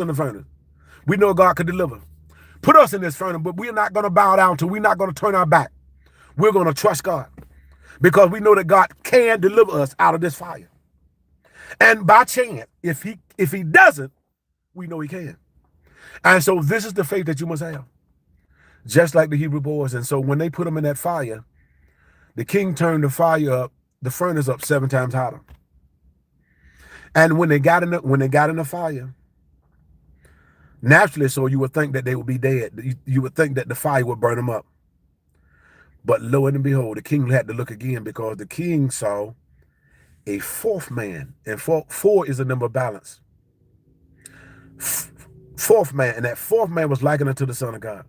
in the furnace. We know God could deliver. Put us in this furnace, but we're not going to bow down to, we're not going to turn our back. We're going to trust God because we know that God can deliver us out of this fire. And by chance, if he doesn't, we know he can. And so this is the faith that you must have, just like the Hebrew boys. And so when they put them in that fire, the king turned the furnace up 7 times hotter. And when they got in the fire, naturally, so you would think that they would be dead. You would think that the fire would burn them up. But lo and behold, the king had to look again because the king saw a fourth man. And four is a number of balance. Fourth man, and that fourth man was likened unto the Son of God,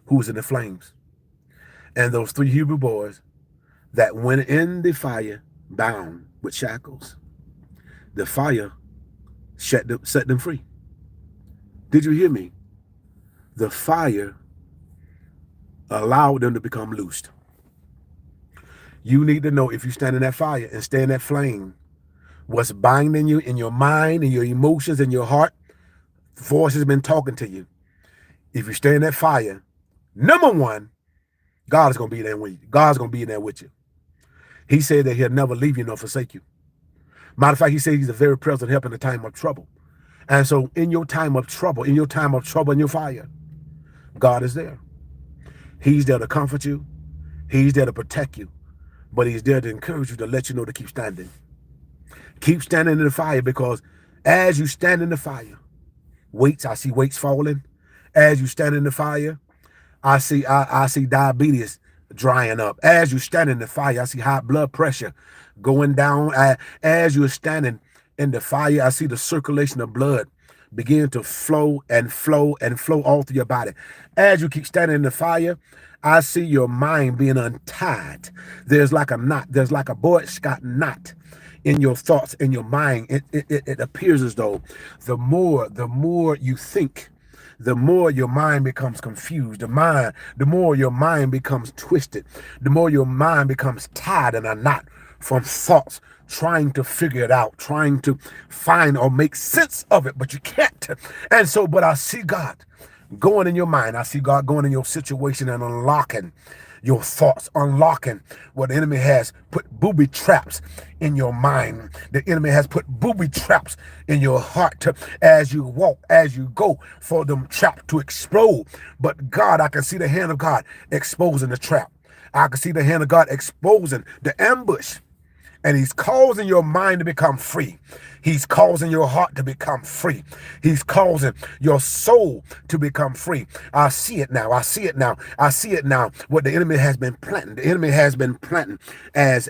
who was in the flames. And those 3 Hebrew boys that went in the fire bound with shackles, the fire set them free. Did you hear me? The fire allowed them to become loosed. You need to know, if you stand in that fire and stay in that flame, what's binding you in your mind and your emotions and your heart, voice has been talking to you. If you stay in that fire, number one, God is going to be there with you. God's going to be there with you. He said that he'll never leave you nor forsake you. Matter of fact, he said he's a very present help in the time of trouble. And so in your time of trouble, in your fire, God is there. He's there to comfort you. He's there to protect you. But he's there to encourage you, to let you know to keep standing. Keep standing in the fire, because as you stand in the fire, I see weights falling. As you stand in the fire, I see diabetes drying up. As you stand in the fire, I see high blood pressure going down. As you're standing in the fire, I see the circulation of blood begin to flow and flow and flow all through your body. As you keep standing in the fire, I see your mind being untied. There's like a knot. There's like a Boy Scout knot in your thoughts, in your mind. It appears as though the more you think, the more your mind becomes confused. The more your mind becomes twisted. The more your mind becomes tied in a knot from thoughts, trying to figure it out, trying to find or make sense of it, but you can't. And so, but I see God going in your mind. I see God going in your situation and unlocking your thoughts, unlocking what the enemy has put booby traps in your mind. The enemy has put booby traps in your heart as you walk, as you go, for them traps to explode. But God, I can see the hand of God exposing the trap. I can see the hand of God exposing the ambush. And he's causing your mind to become free. He's causing your heart to become free. He's causing your soul to become free. I see it now. I see it now. I see it now. What the enemy has been planting. The enemy has been planting as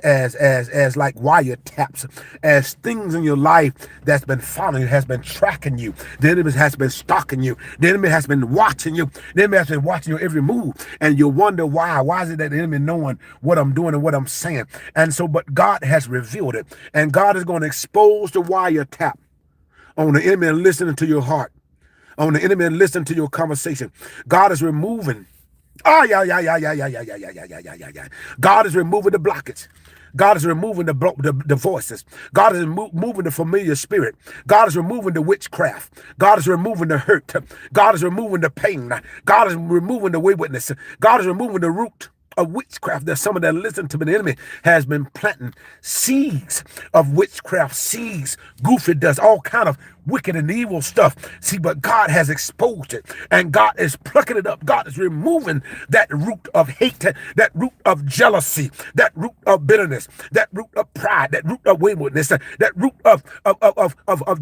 like wiretaps, as things in your life that's been following you, has been tracking you. The enemy has been stalking you. The enemy has been watching you. The enemy has been watching your every move. And you wonder why. Why is it that the enemy knowing what I'm doing and what I'm saying? And so, but God has revealed it. And God is going to expose the wiretap on the enemy and listening to your heart, on the enemy and listening to your conversation. God is removing. God is removing the blockage. God is removing the voices. God is moving the familiar spirit. God is removing the witchcraft. God is removing the hurt. God is removing the pain. God is removing the waywardness. God is removing the root of witchcraft. There's some of that listen to me. The enemy has been planting seeds of witchcraft, seeds, goofy dust, all kind of wicked and evil stuff. See, but God has exposed it, and God is plucking it up. God is removing that root of hate, that root of jealousy, that root of bitterness, that root of pride, that root of waywardness, that root of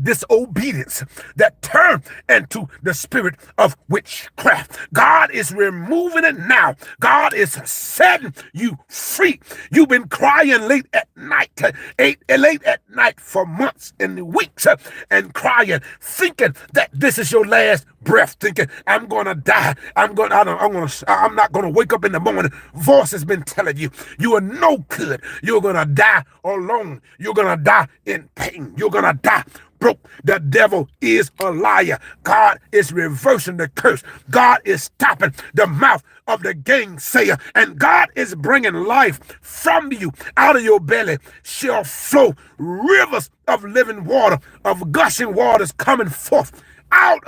disobedience that turn into the spirit of witchcraft. God is removing it now. God is setting you free. You've been crying late at night, late at night for months and weeks, and crying, thinking that this is your last breath, thinking I'm gonna die. I'm not gonna wake up in the morning. Voice has been telling you you are no good. You're gonna die alone. You're gonna die in pain. You're gonna die broke. The devil is a liar. God is reversing the curse. God is stopping the mouth of the gangsayer, and God is bringing life from you. Out of your belly shall flow rivers of living water, of gushing waters coming forth out